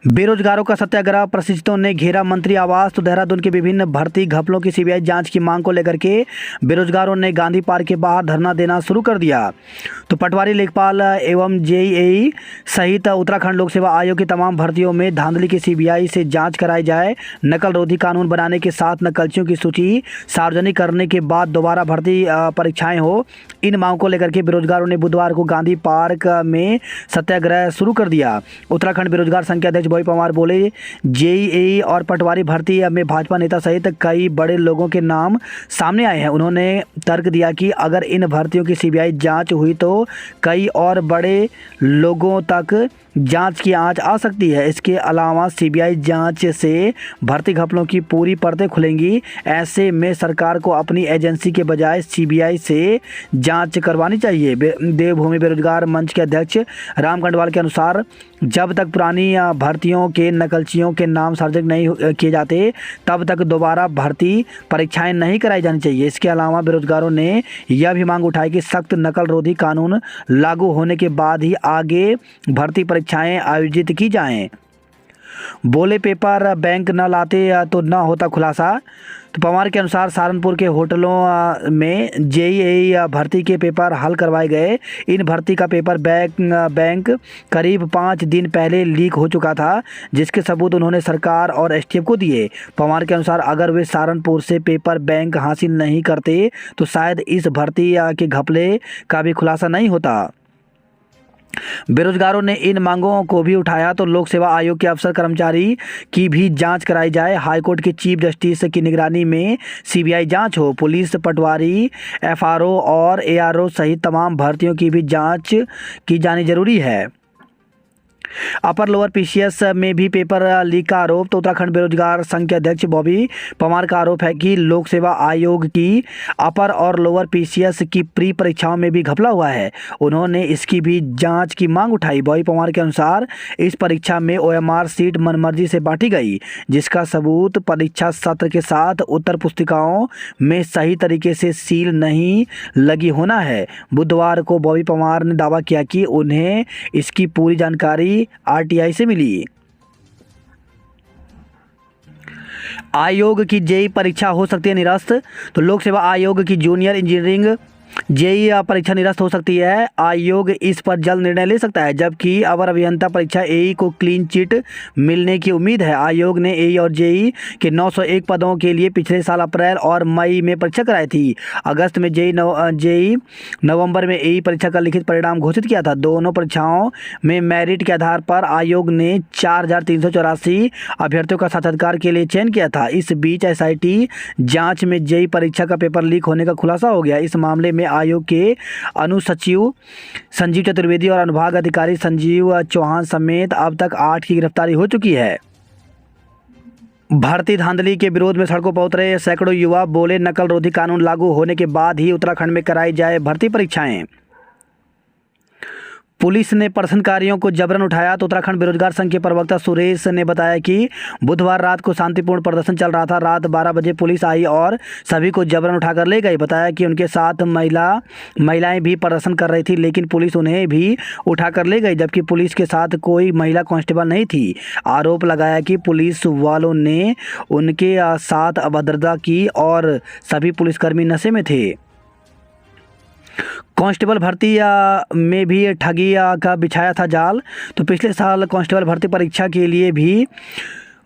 बेरोजगारों का सत्याग्रह, प्रशिक्षितों ने घेरा मंत्री आवास। तो देहरादून के विभिन्न भर्ती घपलों की सीबीआई जांच की मांग को लेकर के बेरोजगारों ने गांधी पार्क के बाहर धरना देना शुरू कर दिया। तो पटवारी, लेखपाल एवं जेईई सहित उत्तराखंड लोक सेवा आयोग की तमाम भर्तियों में धांधली की सीबीआई से जांच कराई जाए, नकल रोधी कानून बनाने के साथ नकलचियों की सूची सार्वजनिक करने के बाद दोबारा भर्ती परीक्षाएं हो। इन मांगों को लेकर के बेरोजगारों ने बुधवार को गांधी पार्क में सत्याग्रह शुरू कर दिया। उत्तराखंड बेरोजगार संघ के अध्यक्ष बॉबी परमार बोले, जेईई और पटवारी भर्ती में भाजपा नेता सहित कई बड़े लोगों के नाम सामने आए हैं। उन्होंने तर्क दिया कि अगर इन भर्तियों की सीबीआई जांच हुई तो कई और बड़े लोगों तक जांच की आंच आ सकती है। इसके अलावा सीबीआई जांच से भर्ती घपलों की पूरी परतें खुलेंगी। ऐसे में सरकार को अपनी एजेंसी के बजाय सीबीआई से जांच करवानी चाहिए। देवभूमि बेरोजगार मंच के अध्यक्ष राम कंडवाल के अनुसार जब तक पुरानी भर्तियों के नकलचियों के नाम सार्वजनिक नहीं किए जाते तब तक दोबारा भर्ती परीक्षाएं नहीं कराई जानी चाहिए। इसके अलावा बेरोजगारों ने यह भी मांग उठाई कि सख्त नकल रोधी कानून लागू होने के बाद ही आगे भर्ती परीक्षाएं आयोजित की जाएं। बोले, पेपर बैंक न लाते तो न होता खुलासा। तो पवार के अनुसार सहारनपुर के होटलों में जेईई भर्ती के पेपर हल करवाए गए। इन भर्ती का पेपर बैंक करीब 5 दिन पहले लीक हो चुका था, जिसके सबूत उन्होंने सरकार और एसटीएफ को दिए। पवार के अनुसार अगर वे सहारनपुर से पेपर बैंक हासिल नहीं करते तो शायद इस भर्ती के घपले का भी खुलासा नहीं होता। बेरोजगारों ने इन मांगों को भी उठाया तो लोक सेवा आयोग के अफसर कर्मचारी की भी जांच कराई जाए। हाईकोर्ट के चीफ जस्टिस की निगरानी में सीबीआई जांच हो। पुलिस, पटवारी, एफआरओ और एआरओ सहित तमाम भर्तियों की भी जांच की जानी जरूरी है। अपर लोअर पीसीएस में भी पेपर लीक का आरोप। तो उत्तराखंड बेरोजगार संघ के अध्यक्ष बॉबी परमार का आरोप है कि लोक सेवा आयोग की अपर और लोअर पीसीएस की प्री परीक्षाओं में भी घपला हुआ है। उन्होंने इसकी भी जांच की मांग उठाई। बॉबी परमार के अनुसार इस परीक्षा में ओएमआर सीट मनमर्जी से बांटी गई, जिसका सबूत परीक्षा सत्र के साथ उत्तर पुस्तिकाओं में सही तरीके से सील नहीं लगी होना है। बुधवार को बॉबी परमार ने दावा किया कि उन्हें इसकी पूरी जानकारी आरटीआई से मिली। आयोग की जेईई परीक्षा हो सकती है निरस्त। तो लोक सेवा आयोग की जूनियर इंजीनियरिंग जेईई परीक्षा निरस्त हो सकती है। आयोग इस पर जल्द निर्णय ले सकता है, जबकि अवर अभियंता परीक्षा एई को क्लीन चिट मिलने की उम्मीद है। आयोग ने एई और जेईई के 901 पदों के लिए पिछले साल अप्रैल और मई में परीक्षा कराई थी। अगस्त में जेईई, नवंबर में एई परीक्षा का लिखित परिणाम घोषित किया था। दोनों परीक्षाओं में मेरिट के आधार पर आयोग ने 4384 अभ्यर्थियों का साक्षात्कार के लिए चयन किया था। इस बीच एसआईटी जाँच में जेईई परीक्षा का पेपर लीक होने का खुलासा हो गया। इस मामले में आयोग के अनुसचिव संजीव चतुर्वेदी और अनुभाग अधिकारी संजीव चौहान समेत अब तक 8 की गिरफ्तारी हो चुकी है। भर्ती धांधली के विरोध में सड़कों पर उतरे सैकड़ों युवा। बोले, नकल रोधी कानून लागू होने के बाद ही उत्तराखंड में कराई जाए भर्ती परीक्षाएं। पुलिस ने प्रदर्शनकारियों को जबरन उठाया। तो उत्तराखंड बेरोजगार संघ के प्रवक्ता सुरेश ने बताया कि बुधवार रात को शांतिपूर्ण प्रदर्शन चल रहा था। रात 12 बजे पुलिस आई और सभी को जबरन उठाकर ले गई। बताया कि उनके साथ महिलाएं भी प्रदर्शन कर रही थी, लेकिन पुलिस उन्हें भी उठाकर ले गई, जबकि पुलिस के साथ कोई महिला कांस्टेबल नहीं थी। आरोप लगाया कि पुलिस वालों ने उनके साथ अभद्रता की और सभी पुलिसकर्मी नशे में थे। कांस्टेबल भर्ती में भी ठगी का बिछाया था जाल। तो पिछले साल कांस्टेबल भर्ती परीक्षा के लिए भी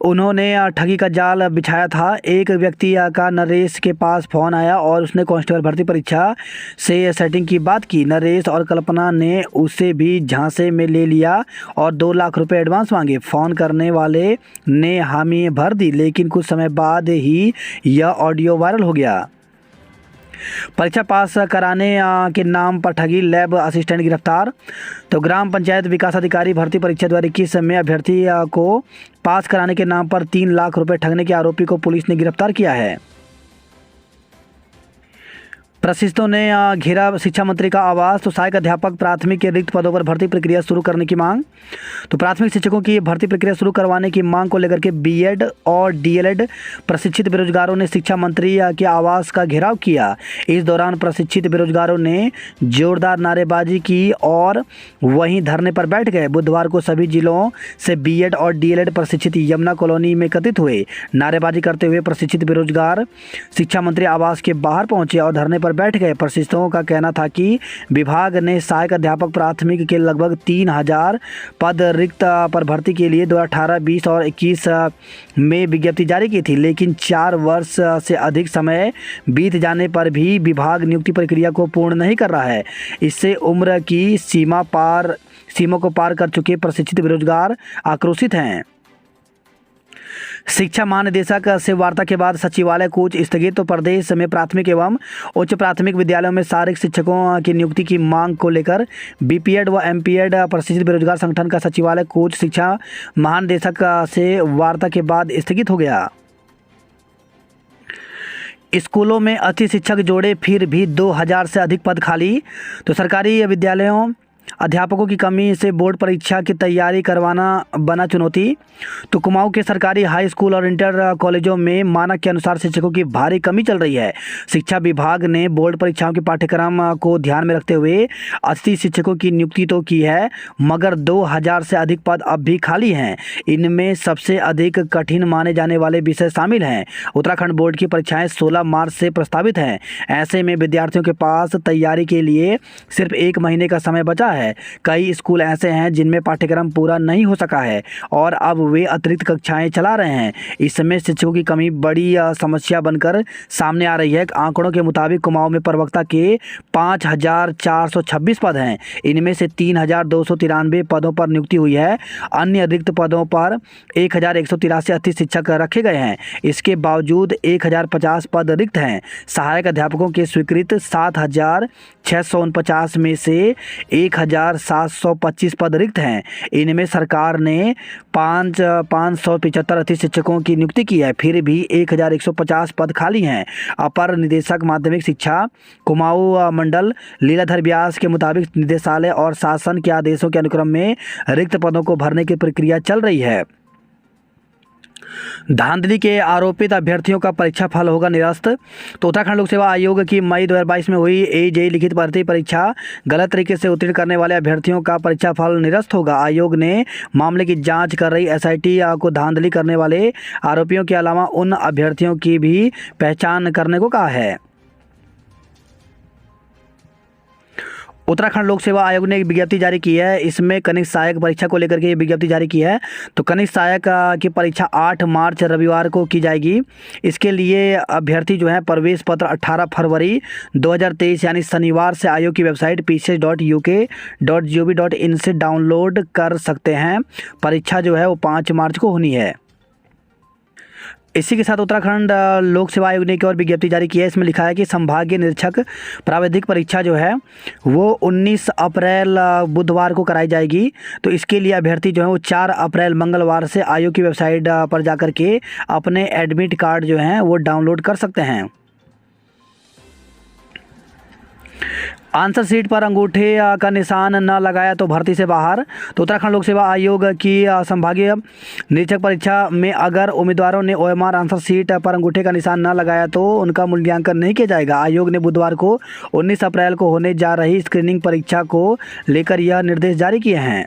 उन्होंने ठगी का जाल बिछाया था। एक व्यक्ति का नरेश के पास फ़ोन आया और उसने कांस्टेबल भर्ती परीक्षा से सेटिंग की बात की। नरेश और कल्पना ने उसे भी झांसे में ले लिया और 2 लाख रुपए एडवांस मांगे। फ़ोन करने वाले ने हामी भर दी, लेकिन कुछ समय बाद ही यह ऑडियो वायरल हो गया। परीक्षा पास कराने के नाम पर ठगी, लैब असिस्टेंट गिरफ्तार। तो ग्राम पंचायत विकास अधिकारी भर्ती परीक्षा 2021 में अभ्यर्थी को पास कराने के नाम पर 3 लाख रुपए ठगने के आरोपी को पुलिस ने गिरफ्तार किया है। प्रशिक्षुओं ने घेरा शिक्षा मंत्री का आवास। तो सहायक अध्यापक प्राथमिक के रिक्त पदों पर भर्ती प्रक्रिया शुरू करने की मांग। तो प्राथमिक शिक्षकों की भर्ती प्रक्रिया शुरू करवाने की मांग को लेकर के बीएड और डीएलएड प्रशिक्षित बेरोजगारों ने शिक्षा मंत्री के आवास का घेराव किया। इस दौरान प्रशिक्षित बेरोजगारों ने जोरदार नारेबाजी की और वहीं धरने पर बैठ गए। बुधवार को सभी जिलों से बीएड और डीएलएड प्रशिक्षित यमुना कॉलोनी में एकत्रित हुए। नारेबाजी करते हुए प्रशिक्षित बेरोजगार शिक्षा मंत्री आवास के बाहर पहुंचे और धरने पर बैठ गए। प्रशिक्षुओं का कहना था कि विभाग ने सहायक अध्यापक प्राथमिक के लगभग 3000 पद रिक्त पर भर्ती के लिए 2018, 20 और 21 में विज्ञप्ति जारी की थी, लेकिन 4 वर्ष से अधिक समय बीत जाने पर भी विभाग नियुक्ति प्रक्रिया को पूर्ण नहीं कर रहा है। इससे उम्र की सीमा को पार कर चुके प्रशिक्षित बेरोजगार आक्रोशित हैं। शिक्षा महानिदेशक से वार्ता के बाद सचिवालय कूच स्थगित। तो प्रदेश में प्राथमिक एवं उच्च प्राथमिक विद्यालयों में सहायक शिक्षकों की नियुक्ति की मांग को लेकर बीपीएड व एमपीएड प्रशिक्षित बेरोजगार संगठन का सचिवालय कूच शिक्षा महानिदेशक से वार्ता के बाद स्थगित हो गया। स्कूलों में 80 शिक्षक जोड़े, फिर भी 2000 से अधिक पद खाली। तो सरकारी विद्यालयों अध्यापकों की कमी से बोर्ड परीक्षा की तैयारी करवाना बना चुनौती। तो कुमाऊं के सरकारी हाई स्कूल और इंटर कॉलेजों में मानक के अनुसार शिक्षकों की भारी कमी चल रही है। शिक्षा विभाग ने बोर्ड परीक्षाओं के पाठ्यक्रम को ध्यान में रखते हुए 80 शिक्षकों की नियुक्ति तो की है, मगर 2000 से अधिक पद अब भी खाली हैं। इनमें सबसे अधिक कठिन माने जाने वाले विषय शामिल हैं। उत्तराखंड बोर्ड की परीक्षाएं 16 मार्च से प्रस्तावित हैं। ऐसे में विद्यार्थियों के पास तैयारी के लिए सिर्फ 1 महीने का समय बचा है। कई स्कूल ऐसे हैं जिनमें पाठ्यक्रम पूरा नहीं हो सका है और अब वे अतिरिक्त कक्षाएं चला रहे हैं। इस समय शिक्षकों की कमी बड़ी समस्या बनकर सामने आ रही है। आंकड़ों के मुताबिक कुमाऊं में प्रवक्ता के 5426 पद हैं। इनमें से 3293 पदों पर नियुक्ति हुई है। अन्य रिक्त पदों पर 1183 शिक्षक रखे गए हैं। इसके बावजूद 1050 पद रिक्त हैं। सहायक अध्यापकों के स्वीकृत 7649 में से 1725 पद रिक्त हैं। इनमें सरकार ने 575 अतिथि शिक्षकों की नियुक्ति की है, फिर भी 1150 पद खाली हैं। अपर निदेशक माध्यमिक शिक्षा कुमाऊं मंडल लीलाधर व्यास के मुताबिक निदेशालय और शासन के आदेशों के अनुक्रम में रिक्त पदों को भरने की प्रक्रिया चल रही है। धांधली के आरोपित अभ्यर्थियों का परीक्षा फल होगा निरस्त। तो उत्तराखंड लोक सेवा आयोग की मई 2022 में हुई एजेई लिखित भर्ती परीक्षा गलत तरीके से उत्तीर्ण करने वाले अभ्यर्थियों का परीक्षा फल निरस्त होगा। आयोग ने मामले की जांच कर रही एसआईटी को धांधली करने वाले आरोपियों के अलावा उन अभ्यर्थियों की भी पहचान करने को कहा है। उत्तराखंड लोक सेवा आयोग ने एक विज्ञप्ति जारी की है। इसमें कनिष्ठ सहायक परीक्षा को लेकर के ये विज्ञप्ति जारी की है। तो कनिष्ठ सहायक की परीक्षा 8 मार्च रविवार को की जाएगी। इसके लिए अभ्यर्थी जो है प्रवेश पत्र 18 फरवरी 2023 यानी शनिवार से आयोग की वेबसाइट pch.uk.gov.in से डाउनलोड कर सकते हैं। परीक्षा जो है वो 5 मार्च को होनी है। इसी के साथ उत्तराखंड लोक सेवा आयोग ने एक और विज्ञप्ति जारी की है। इसमें लिखा है कि संभागीय निरीक्षक प्राविधिक परीक्षा जो है वो 19 अप्रैल बुधवार को कराई जाएगी। तो इसके लिए अभ्यर्थी जो है वो 4 अप्रैल मंगलवार से आयोग की वेबसाइट पर जाकर के अपने एडमिट कार्ड जो हैं वो डाउनलोड कर सकते हैं। आंसर शीट पर अंगूठे का निशान न लगाया तो भर्ती से बाहर। तो उत्तराखंड लोक सेवा आयोग की संभागीय निरीक्षक परीक्षा में अगर उम्मीदवारों ने ओएमआर आंसर शीट पर अंगूठे का निशान न लगाया तो उनका मूल्यांकन नहीं किया जाएगा। आयोग ने बुधवार को 19 अप्रैल को होने जा रही स्क्रीनिंग परीक्षा को लेकर यह निर्देश जारी किए हैं।